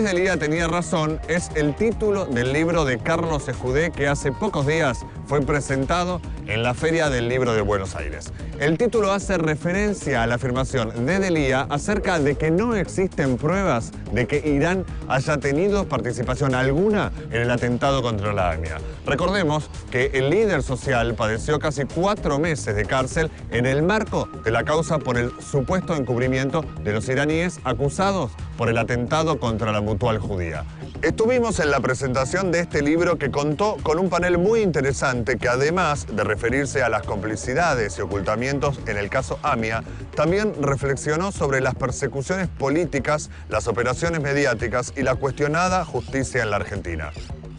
Delía tenía razón es el título del libro de Carlos Ejudé que hace pocos días fue presentado en la Feria del Libro de Buenos Aires. El título hace referencia a la afirmación de Delía acerca de que no existen pruebas de que Irán haya tenido participación alguna en el atentado contra la AMIA. Recordemos que el líder social padeció casi 4 meses de cárcel en el marco de la causa por el supuesto encubrimiento de los iraníes acusados por el atentado contra la Mutual Judía. Estuvimos en la presentación de este libro que contó con un panel muy interesante que, además de referirse a las complicidades y ocultamientos en el caso AMIA, también reflexionó sobre las persecuciones políticas, las operaciones mediáticas y la cuestionada justicia en la Argentina.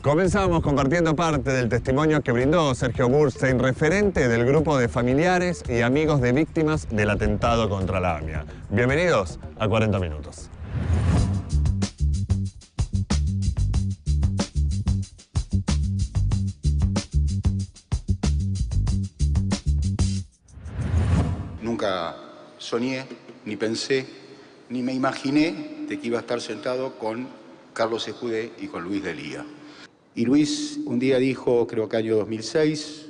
Comenzamos compartiendo parte del testimonio que brindó Sergio Burstein, referente del grupo de familiares y amigos de víctimas del atentado contra la AMIA. Bienvenidos a 40 Minutos. Nunca soñé, ni pensé, ni me imaginé de que iba a estar sentado con Carlos Ejudé y con Luis Delía. Y Luis un día dijo, creo que año 2006,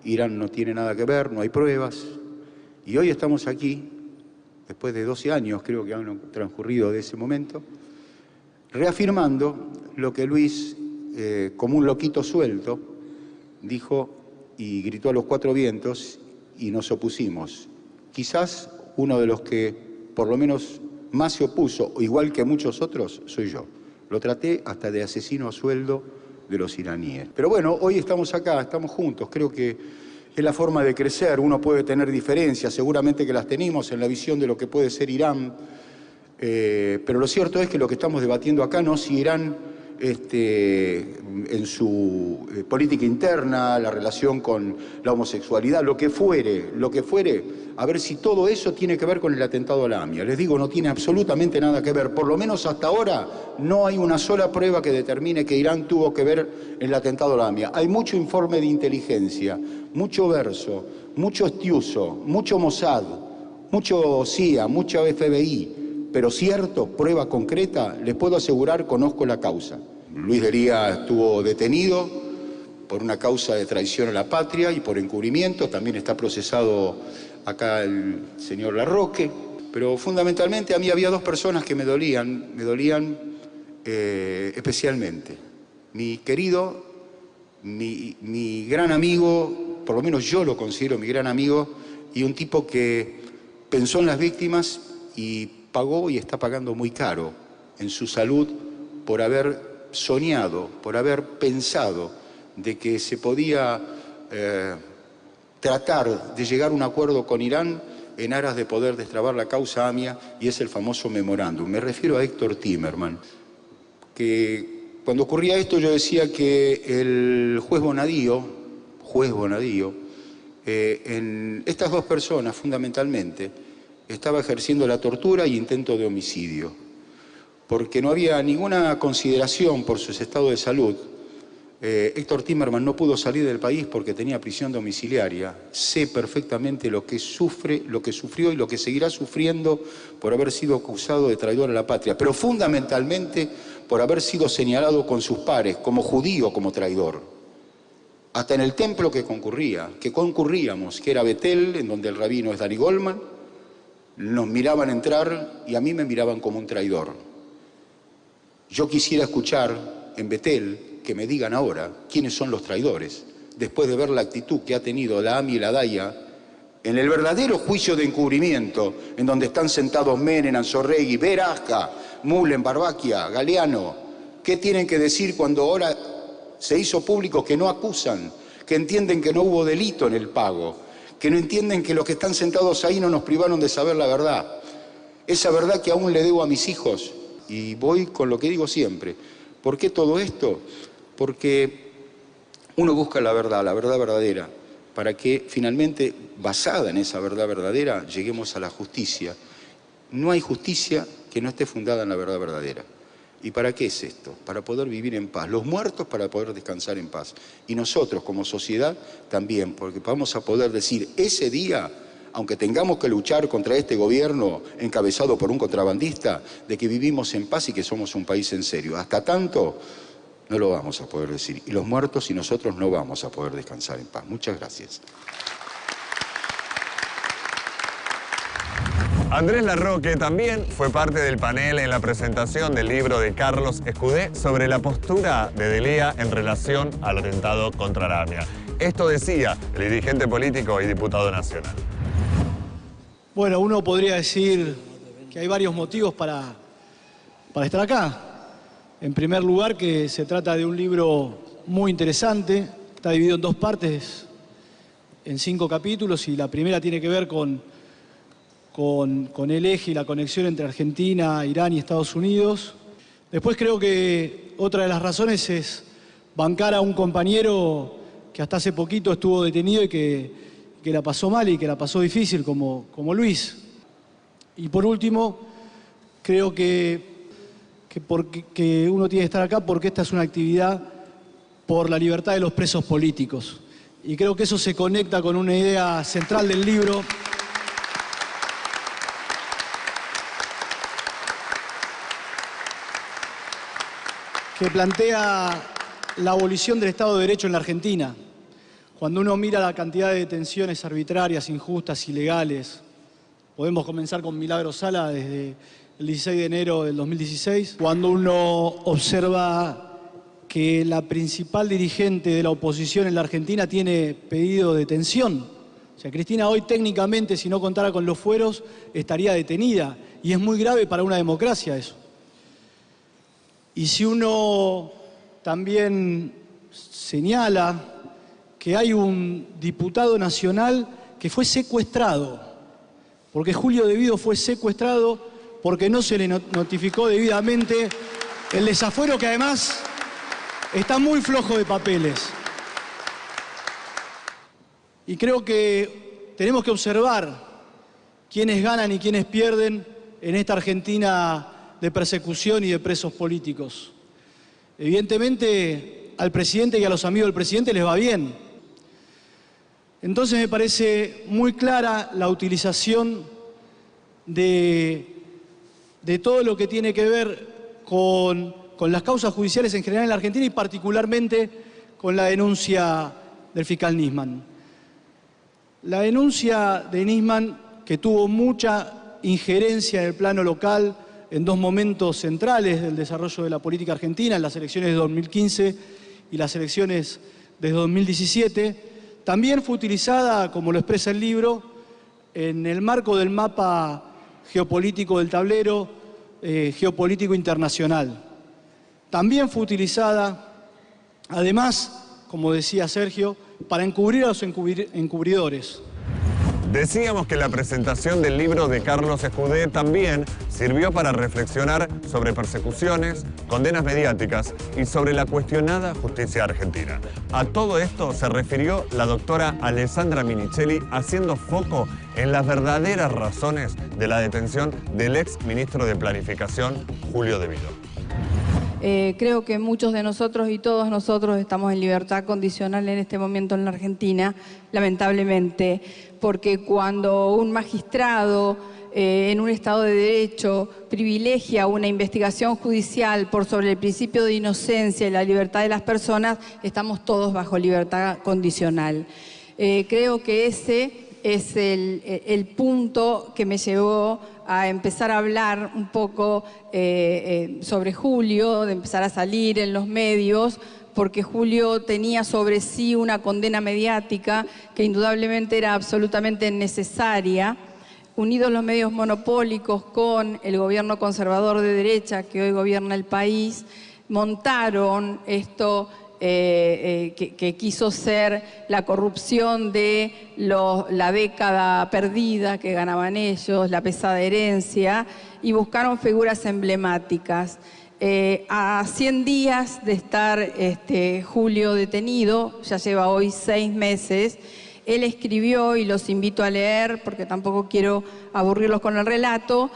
Irán no tiene nada que ver, no hay pruebas. Y hoy estamos aquí, después de 12 años creo que han transcurrido de ese momento, reafirmando lo que Luis, como un loquito suelto, dijo y gritó a los 4 vientos y nos opusimos. Quizás uno de los que por lo menos más se opuso, igual que muchos otros, soy yo. Lo traté hasta de asesino a sueldo de los iraníes. Pero bueno, hoy estamos acá, estamos juntos. Creo que es la forma de crecer. Uno puede tener diferencias, seguramente que las tenemos en la visión de lo que puede ser Irán. Pero lo cierto es que lo que estamos debatiendo acá no es si Irán, en su política interna, la relación con la homosexualidad, lo que fuere, a ver si todo eso tiene que ver con el atentado a la AMIA. Les digo, no tiene absolutamente nada que ver. Por lo menos hasta ahora no hay una sola prueba que determine que Irán tuvo que ver en el atentado a la AMIA. Hay mucho informe de inteligencia, mucho verso, mucho Estiuso, mucho Mossad, mucho CIA, mucho FBI, pero cierto, prueba concreta, les puedo asegurar, conozco la causa. Luis Delía estuvo detenido por una causa de traición a la patria y por encubrimiento. También está procesado acá el señor Larroque. Pero fundamentalmente a mí había 2 personas que me dolían especialmente. Mi querido, mi gran amigo, por lo menos yo lo considero mi gran amigo, y un tipo que pensó en las víctimas y pagó y está pagando muy caro en su salud por haber soñado, por haber pensado de que se podía tratar de llegar a un acuerdo con Irán en aras de poder destrabar la causa AMIA, y es el famoso memorándum. Me refiero a Héctor Timerman, que cuando ocurría esto yo decía que el juez Bonadío, en estas 2 personas fundamentalmente, estaba ejerciendo la tortura y intento de homicidio, porque no había ninguna consideración por su estado de salud. Héctor Timerman no pudo salir del país porque tenía prisión domiciliaria. Sé perfectamente lo que sufrió y lo que seguirá sufriendo por haber sido acusado de traidor a la patria, pero fundamentalmente por haber sido señalado con sus pares, como judío, como traidor. Hasta en el templo que concurríamos, que era Betel, en donde el rabino es Dani Goldman, nos miraban entrar y a mí me miraban como un traidor. Yo quisiera escuchar en Betel que me digan ahora quiénes son los traidores, después de ver la actitud que ha tenido la AMI y la DAIA en el verdadero juicio de encubrimiento, en donde están sentados Menem, Anzorregui, Berasca, Mullen, Barbaquia, Galeano. ¿Qué tienen que decir cuando ahora se hizo público que no acusan, que entienden que no hubo delito en el pago, que no entienden que los que están sentados ahí no nos privaron de saber la verdad? Esa verdad que aún le debo a mis hijos. Y voy con lo que digo siempre. ¿Por qué todo esto? Porque uno busca la verdad verdadera, para que finalmente, basada en esa verdad verdadera, lleguemos a la justicia. No hay justicia que no esté fundada en la verdad verdadera. ¿Y para qué es esto? Para poder vivir en paz. Los muertos para poder descansar en paz. Y nosotros como sociedad también, porque vamos a poder decir, ese día aunque tengamos que luchar contra este gobierno encabezado por un contrabandista, de que vivimos en paz y que somos un país en serio. Hasta tanto, no lo vamos a poder decir. Y los muertos y nosotros no vamos a poder descansar en paz. Muchas gracias. Andrés Larroque también fue parte del panel en la presentación del libro de Carlos Escudé sobre la postura de D'Elia en relación al atentado contra la AMIA. Esto decía el dirigente político y diputado nacional. Bueno, uno podría decir que hay varios motivos para estar acá. En primer lugar, que se trata de un libro muy interesante, está dividido en dos partes, en 5 capítulos, y la primera tiene que ver con el eje y la conexión entre Argentina, Irán y Estados Unidos. Después creo que otra de las razones es bancar a un compañero que hasta hace poquito estuvo detenido y que la pasó mal y que la pasó difícil, como Luis. Y por último, creo que uno tiene que estar acá porque esta es una actividad por la libertad de los presos políticos. Y creo que eso se conecta con una idea central del libro, que plantea la abolición del Estado de Derecho en la Argentina. Cuando uno mira la cantidad de detenciones arbitrarias, injustas, ilegales, podemos comenzar con Milagro Sala desde el 16 de enero del 2016, cuando uno observa que la principal dirigente de la oposición en la Argentina tiene pedido de detención. O sea, Cristina hoy técnicamente, si no contara con los fueros, estaría detenida. Y es muy grave para una democracia eso. Y si uno también señala que hay un diputado nacional que fue secuestrado, porque Julio De Vido fue secuestrado porque no se le notificó debidamente el desafuero, que además está muy flojo de papeles. Y creo que tenemos que observar quiénes ganan y quiénes pierden en esta Argentina de persecución y de presos políticos. Evidentemente, al presidente y a los amigos del presidente les va bien. Entonces me parece muy clara la utilización de todo lo que tiene que ver con las causas judiciales en general en la Argentina y particularmente con la denuncia del fiscal Nisman. La denuncia de Nisman, que tuvo mucha injerencia en el plano local, en dos momentos centrales del desarrollo de la política argentina, en las elecciones de 2015 y las elecciones de 2017, también fue utilizada, como lo expresa el libro, en el marco del mapa geopolítico del tablero geopolítico internacional. También fue utilizada, además, como decía Sergio, para encubrir a los encubridores. Decíamos que la presentación del libro de Carlos Escudé también sirvió para reflexionar sobre persecuciones, condenas mediáticas y sobre la cuestionada justicia argentina. A todo esto se refirió la doctora Alessandra Minichelli, haciendo foco en las verdaderas razones de la detención del ex ministro de Planificación, Julio De Vido. Creo que muchos de nosotros y todos nosotros estamos en libertad condicional en este momento en la Argentina, lamentablemente, porque cuando un magistrado en un Estado de Derecho privilegia una investigación judicial por sobre el principio de inocencia y la libertad de las personas, estamos todos bajo libertad condicional. Creo que ese es el punto que me llevó a empezar a hablar un poco sobre Julio, de empezar a salir en los medios, porque Julio tenía sobre sí una condena mediática que indudablemente era absolutamente necesaria. Unidos los medios monopólicos con el gobierno conservador de derecha que hoy gobierna el país, montaron esto que quiso ser la corrupción de la década perdida que ganaban ellos, la pesada herencia, y buscaron figuras emblemáticas. A 100 días de estar Julio detenido, ya lleva hoy 6 meses, él escribió, y los invito a leer porque tampoco quiero aburrirlos con el relato,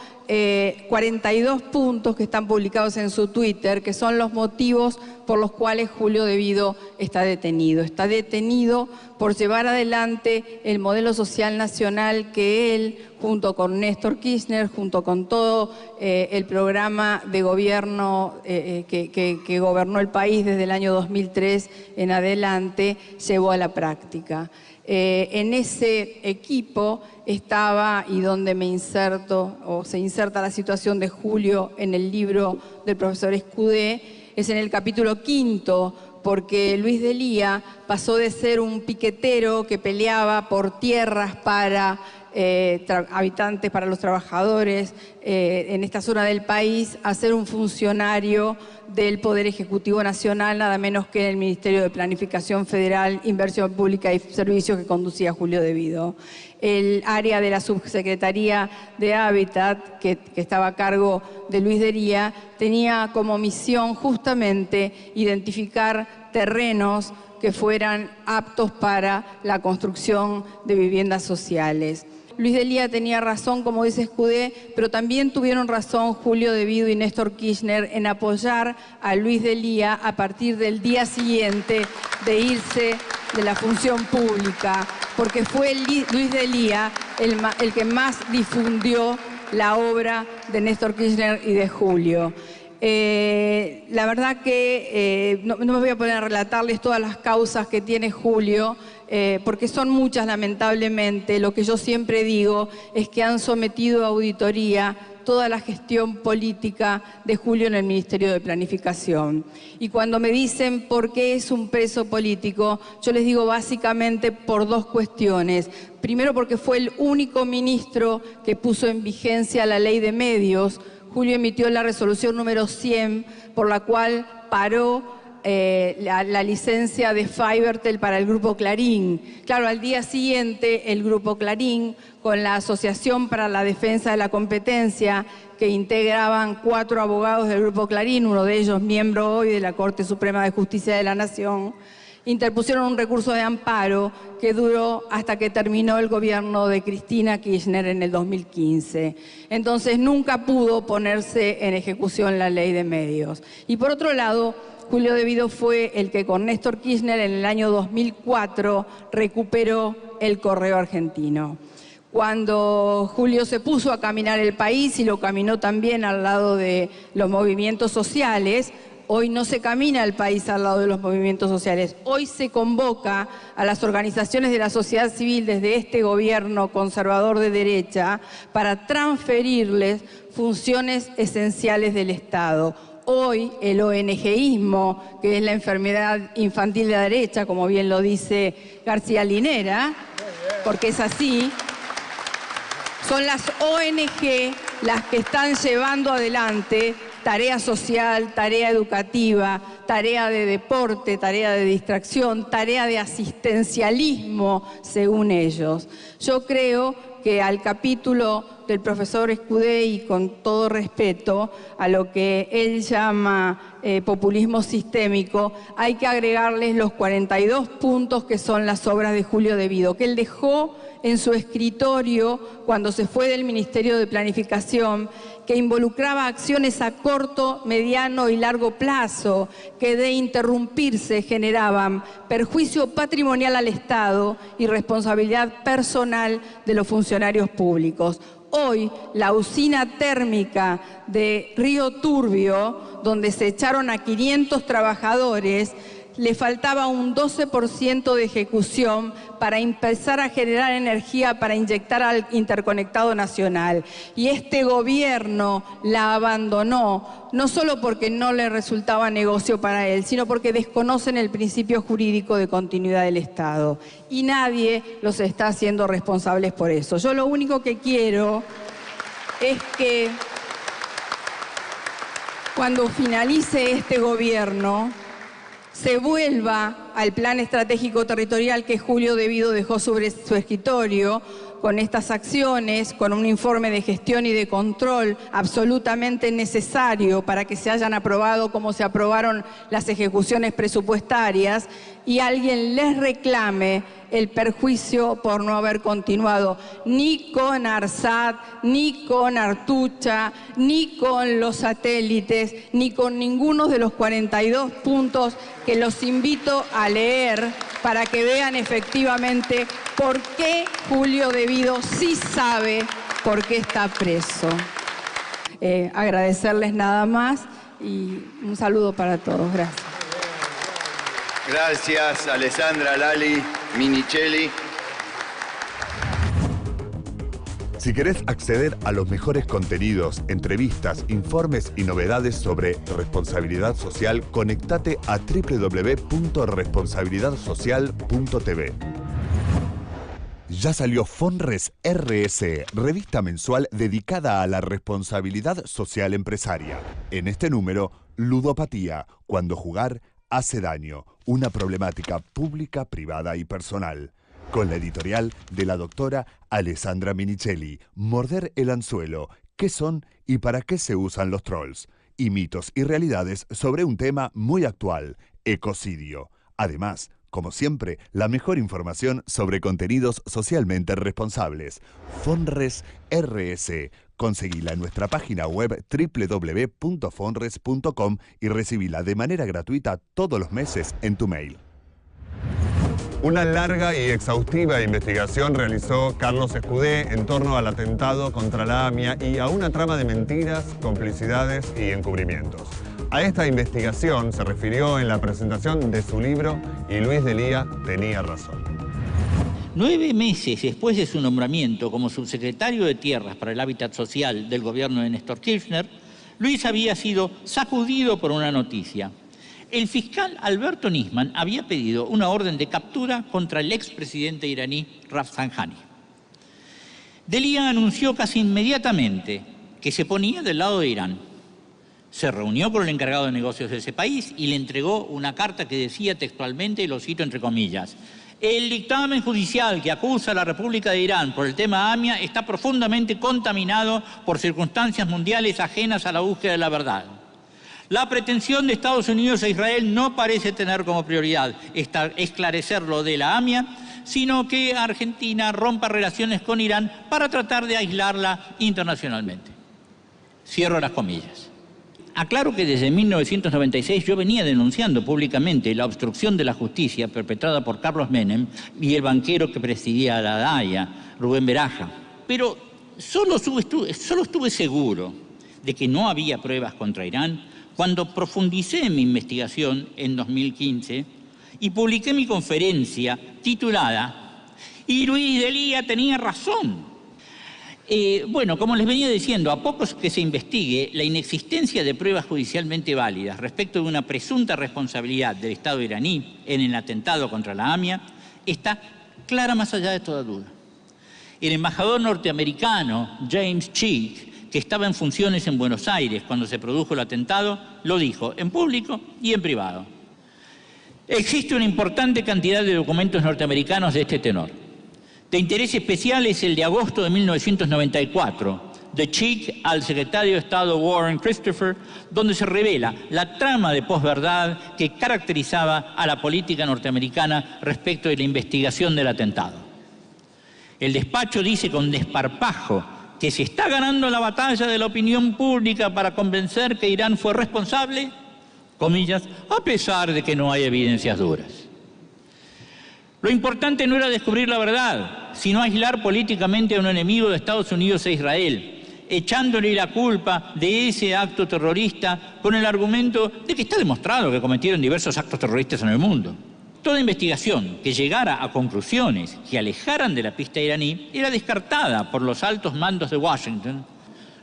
42 puntos que están publicados en su Twitter, que son los motivos por los cuales Julio Devido está detenido. Está detenido por llevar adelante el modelo social nacional que él, junto con Néstor Kirchner, junto con todo el programa de gobierno que gobernó el país desde el año 2003 en adelante, llevó a la práctica. En ese equipo estaba, y donde me inserto, o se inserta la situación de Julio en el libro del profesor Escudé, es en el capítulo 5, porque Luis Delía pasó de ser un piquetero que peleaba por tierras para habitantes, para los trabajadores en esta zona del país, a ser un funcionario del Poder Ejecutivo Nacional, nada menos que en el Ministerio de Planificación Federal, Inversión Pública y Servicios que conducía Julio Devido. El área de la Subsecretaría de Hábitat, que estaba a cargo de Luis Delía, tenía como misión justamente identificar terrenos que fueran aptos para la construcción de viviendas sociales. Luis Delía tenía razón, como dice Escudé, pero también tuvieron razón Julio Devido y Néstor Kirchner en apoyar a Luis Delía a partir del día siguiente de irse de la función pública, porque fue Luis Delía el que más difundió la obra de Néstor Kirchner y de Julio. La verdad que no me voy a poner a relatarles todas las causas que tiene Julio, porque son muchas lamentablemente. Lo que yo siempre digo es que han sometido a auditoría toda la gestión política de Julio en el Ministerio de Planificación. Y cuando me dicen por qué es un preso político, yo les digo básicamente por dos cuestiones. Primero, porque fue el único ministro que puso en vigencia la ley de medios. Julio emitió la resolución número 100, por la cual paró la licencia de Fivertel para el Grupo Clarín. Claro, al día siguiente el Grupo Clarín, con la Asociación para la Defensa de la Competencia, que integraban 4 abogados del Grupo Clarín, uno de ellos miembro hoy de la Corte Suprema de Justicia de la Nación, interpusieron un recurso de amparo que duró hasta que terminó el gobierno de Cristina Kirchner en el 2015. Entonces nunca pudo ponerse en ejecución la ley de medios. Y por otro lado, Julio Devido fue el que con Néstor Kirchner en el año 2004 recuperó el correo argentino. Cuando Julio se puso a caminar el país, y lo caminó también al lado de los movimientos sociales, hoy no se camina el país al lado de los movimientos sociales. Hoy se convoca a las organizaciones de la sociedad civil desde este gobierno conservador de derecha para transferirles funciones esenciales del Estado. Hoy el ONGismo, que es la enfermedad infantil de la derecha, como bien lo dice García Linera, porque es así, son las ONG las que están llevando adelante tarea social, tarea educativa, tarea de deporte, tarea de distracción, tarea de asistencialismo, según ellos. Yo creo que al capítulo del profesor Escudé, y con todo respeto a lo que él llama populismo sistémico, hay que agregarles los 42 puntos que son las obras de Julio Devido, que él dejó en su escritorio cuando se fue del Ministerio de Planificación, que involucraba acciones a corto, mediano y largo plazo, que de interrumpirse generaban perjuicio patrimonial al Estado y responsabilidad personal de los funcionarios públicos. Hoy, la usina térmica de Río Turbio, donde se echaron a 500 trabajadores, le faltaba un 12% de ejecución para empezar a generar energía para inyectar al interconectado nacional. Y este gobierno la abandonó, no solo porque no le resultaba negocio para él, sino porque desconocen el principio jurídico de continuidad del Estado. Y nadie los está haciendo responsables por eso. Yo lo único que quiero es que cuando finalice este gobierno se vuelva al plan estratégico territorial que Julio Devido dejó sobre su escritorio, con estas acciones, con un informe de gestión y de control absolutamente necesario para que se hayan aprobado como se aprobaron las ejecuciones presupuestarias, y alguien les reclame el perjuicio por no haber continuado ni con ARSAT, ni con Artucha, ni con los satélites, ni con ninguno de los 42 puntos que los invito a leer para que vean efectivamente por qué Julio Devido sí sabe por qué está preso. Agradecerles nada más y un saludo para todos. Gracias. Gracias, Alessandra Lali Minichelli. Si querés acceder a los mejores contenidos, entrevistas, informes y novedades sobre responsabilidad social, conectate a www.responsabilidadsocial.tv. Ya salió Fonres RS, revista mensual dedicada a la responsabilidad social empresaria. En este número, ludopatía, cuando jugar hace daño, una problemática pública, privada y personal. Con la editorial de la doctora Alessandra Minichelli, Morder el anzuelo, ¿qué son y para qué se usan los trolls? Y mitos y realidades sobre un tema muy actual, ecocidio. Además, como siempre, la mejor información sobre contenidos socialmente responsables. Fonres RS. Conseguila en nuestra página web www.fonres.com y recibila de manera gratuita todos los meses en tu mail. Una larga y exhaustiva investigación realizó Carlos Escudé en torno al atentado contra la AMIA y a una trama de mentiras, complicidades y encubrimientos. A esta investigación se refirió en la presentación de su libro Y Luis Delía tenía razón. 9 meses después de su nombramiento como subsecretario de Tierras para el Hábitat Social del gobierno de Néstor Kirchner, Luis había sido sacudido por una noticia. El fiscal Alberto Nisman había pedido una orden de captura contra el expresidente iraní Rafsanjani. Delía anunció casi inmediatamente que se ponía del lado de Irán. Se reunió con el encargado de negocios de ese país y le entregó una carta que decía textualmente, y lo cito entre comillas, el dictamen judicial que acusa a la República de Irán por el tema AMIA está profundamente contaminado por circunstancias mundiales ajenas a la búsqueda de la verdad. La pretensión de Estados Unidos e Israel no parece tener como prioridad esclarecer lo de la AMIA, sino que Argentina rompa relaciones con Irán para tratar de aislarla internacionalmente. Cierro las comillas. Aclaro que desde 1996 yo venía denunciando públicamente la obstrucción de la justicia perpetrada por Carlos Menem y el banquero que presidía la DAIA, Rubén Beraja. Pero solo estuve seguro de que no había pruebas contra Irán cuando profundicé en mi investigación en 2015 y publiqué mi conferencia titulada Y Luis Delía tenía razón. Bueno, como les venía diciendo, a pocos que se investigue la inexistencia de pruebas judicialmente válidas respecto de una presunta responsabilidad del Estado iraní en el atentado contra la AMIA, está clara más allá de toda duda. El embajador norteamericano James Cheek, que estaba en funciones en Buenos Aires cuando se produjo el atentado, lo dijo en público y en privado. Existe una importante cantidad de documentos norteamericanos de este tenor. De interés especial es el de agosto de 1994, de Cheek al secretario de Estado Warren Christopher, donde se revela la trama de posverdad que caracterizaba a la política norteamericana respecto de la investigación del atentado. El despacho dice con desparpajo que se está ganando la batalla de la opinión pública para convencer que Irán fue responsable, comillas, a pesar de que no hay evidencias duras. Lo importante no era descubrir la verdad, sino aislar políticamente a un enemigo de Estados Unidos e Israel, echándole la culpa de ese acto terrorista con el argumento de que está demostrado que cometieron diversos actos terroristas en el mundo. Toda investigación que llegara a conclusiones que alejaran de la pista iraní era descartada por los altos mandos de Washington,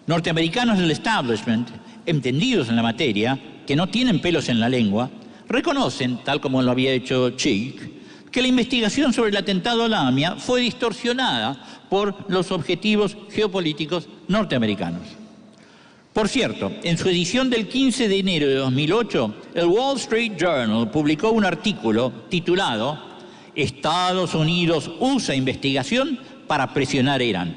norteamericanos del establishment, entendidos en la materia, que no tienen pelos en la lengua, reconocen, tal como lo había hecho Cheek, que la investigación sobre el atentado a la AMIA fue distorsionada por los objetivos geopolíticos norteamericanos. Por cierto, en su edición del 15 de enero de 2008, el Wall Street Journal publicó un artículo titulado «Estados Unidos usa investigación para presionar a Irán».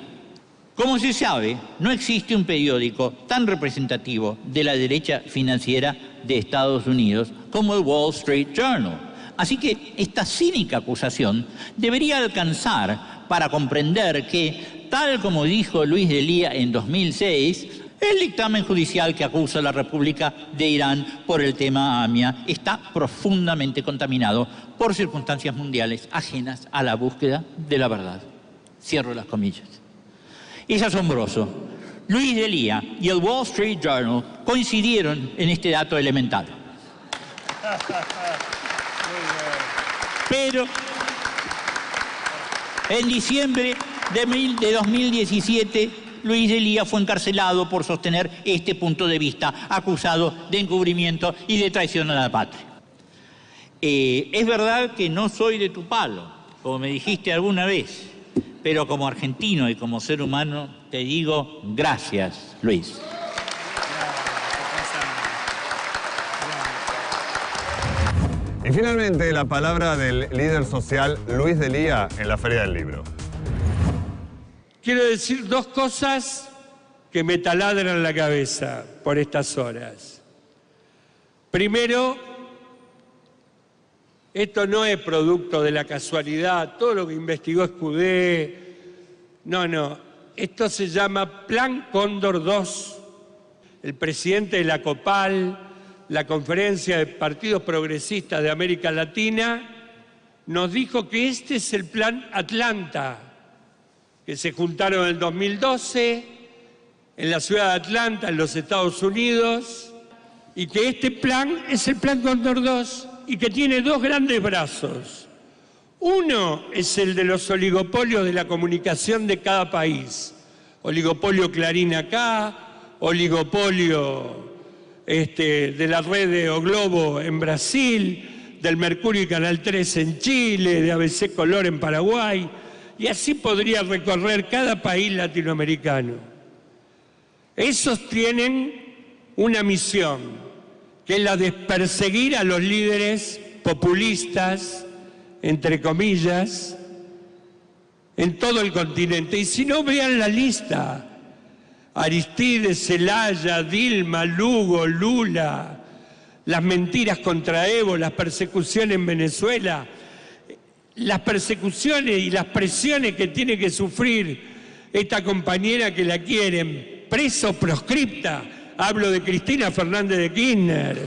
Como se sabe, no existe un periódico tan representativo de la derecha financiera de Estados Unidos como el Wall Street Journal. Así que esta cínica acusación debería alcanzar para comprender que, tal como dijo Luis de Lía en 2006, el dictamen judicial que acusa a la República de Irán por el tema AMIA está profundamente contaminado por circunstancias mundiales ajenas a la búsqueda de la verdad. Cierro las comillas. Es asombroso. Luis de Lía y el Wall Street Journal coincidieron en este dato elemental. Pero en diciembre de 2017, Luis de Lía fue encarcelado por sostener este punto de vista, acusado de encubrimiento y de traición a la patria. Es verdad que no soy de tu palo, como me dijiste alguna vez, pero como argentino y como ser humano te digo gracias, Luis. Y finalmente la palabra del líder social Luis de Lía en la Feria del Libro. Quiero decir dos cosas que me taladran la cabeza por estas horas. Primero, esto no es producto de la casualidad, todo lo que investigó Escudé, no, esto se llama Plan Cóndor II. El presidente de la COPAL, la Conferencia de Partidos Progresistas de América Latina, nos dijo que este es el Plan Atlanta, que se juntaron en el 2012 en la ciudad de Atlanta, en los Estados Unidos, y que este plan es el Plan Cóndor II y que tiene dos grandes brazos. Uno es el de los oligopolios de la comunicación de cada país. Oligopolio Clarín acá, oligopolio de la red de O Globo en Brasil, del Mercurio y Canal 3 en Chile, de ABC Color en Paraguay, y así podría recorrer cada país latinoamericano. Esos tienen una misión, que es la de perseguir a los líderes populistas, entre comillas, en todo el continente. Y si no, vean la lista: Aristides, Zelaya, Dilma, Lugo, Lula, las mentiras contra Evo, las persecuciones en Venezuela, las persecuciones y las presiones que tiene que sufrir esta compañera que la quieren presa o proscripta. Hablo de Cristina Fernández de Kirchner.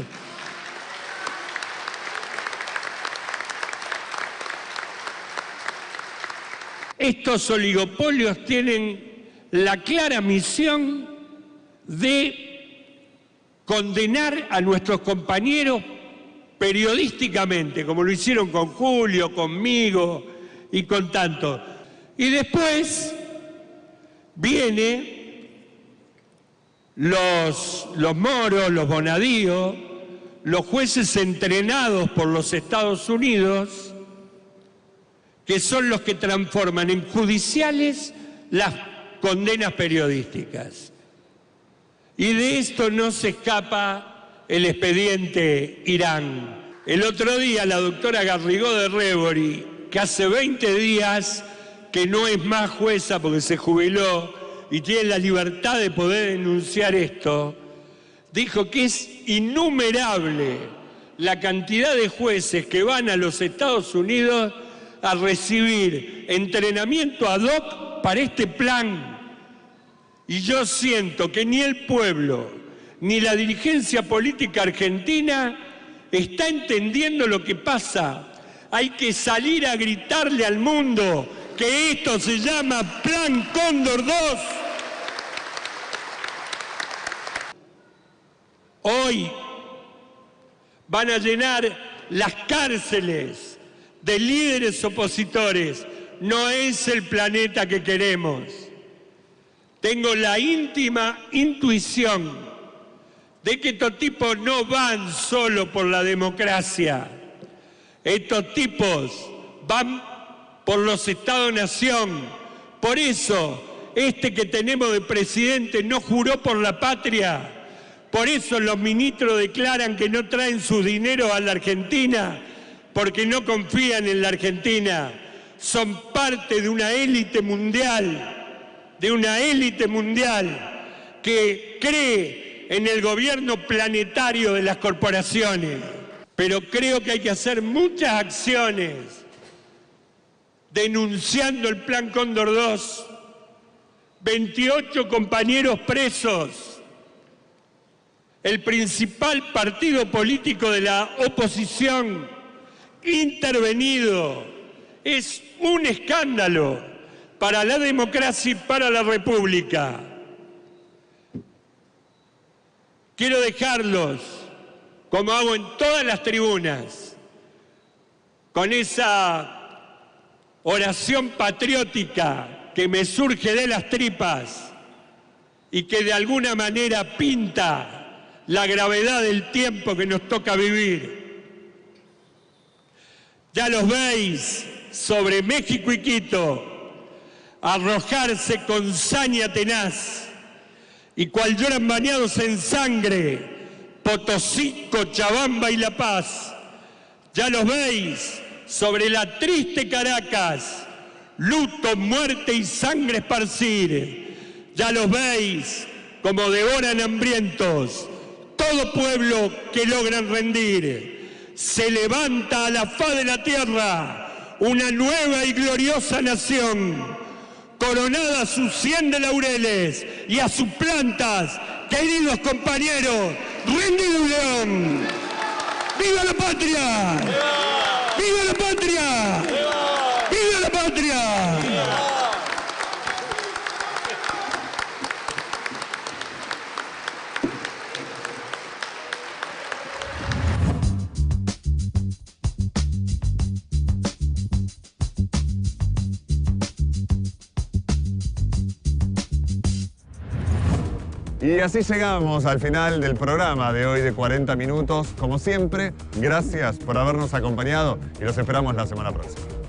Estos oligopolios tienen la clara misión de condenar a nuestros compañeros periodísticamente, como lo hicieron con Julio, conmigo y con tantos. Y después viene los Moros, los Bonadío, los jueces entrenados por los Estados Unidos, que son los que transforman en judiciales las condenas periodísticas. Y de esto no se escapa el expediente Irán. El otro día la doctora Garrigó de Rebori, que hace 20 días que no es más jueza porque se jubiló y tiene la libertad de poder denunciar esto, dijo que es innumerable la cantidad de jueces que van a los Estados Unidos a recibir entrenamiento ad hoc para este plan. Y yo siento que ni el pueblo ni la dirigencia política argentina está entendiendo lo que pasa. Hay que salir a gritarle al mundo que esto se llama Plan Cóndor II. Hoy van a llenar las cárceles de líderes opositores. No es el planeta que queremos. Tengo la íntima intuición de que estos tipos no van solo por la democracia. Estos tipos van por los Estados-nación. Por eso, este que tenemos de presidente no juró por la patria. Por eso los ministros declaran que no traen su dinero a la Argentina, porque no confían en la Argentina. Son parte de una élite mundial, que cree en el gobierno planetario de las corporaciones. pero creo que hay que hacer muchas acciones denunciando el Plan Cóndor 2, 28 compañeros presos, el principal partido político de la oposición intervenido. Es un escándalo para la democracia y para la República. Quiero dejarlos, como hago en todas las tribunas, con esa oración patriótica que me surge de las tripas y que de alguna manera pinta la gravedad del tiempo que nos toca vivir. Ya los veis sobre México y Quito arrojarse con saña tenaz, y cual lloran bañados en sangre Potosí, Cochabamba y La Paz. Ya los veis sobre la triste Caracas, luto, muerte y sangre esparcir. Ya los veis como devoran hambrientos todo pueblo que logran rendir. Se levanta a la faz de la tierra una nueva y gloriosa nación, coronada a sus 100 de laureles y a sus plantas, queridos compañeros, rendido un león. ¡Viva la patria! ¡Viva la patria! ¡Viva la patria! Y así llegamos al final del programa de hoy de 40 minutos. Como siempre, gracias por habernos acompañado y los esperamos la semana próxima.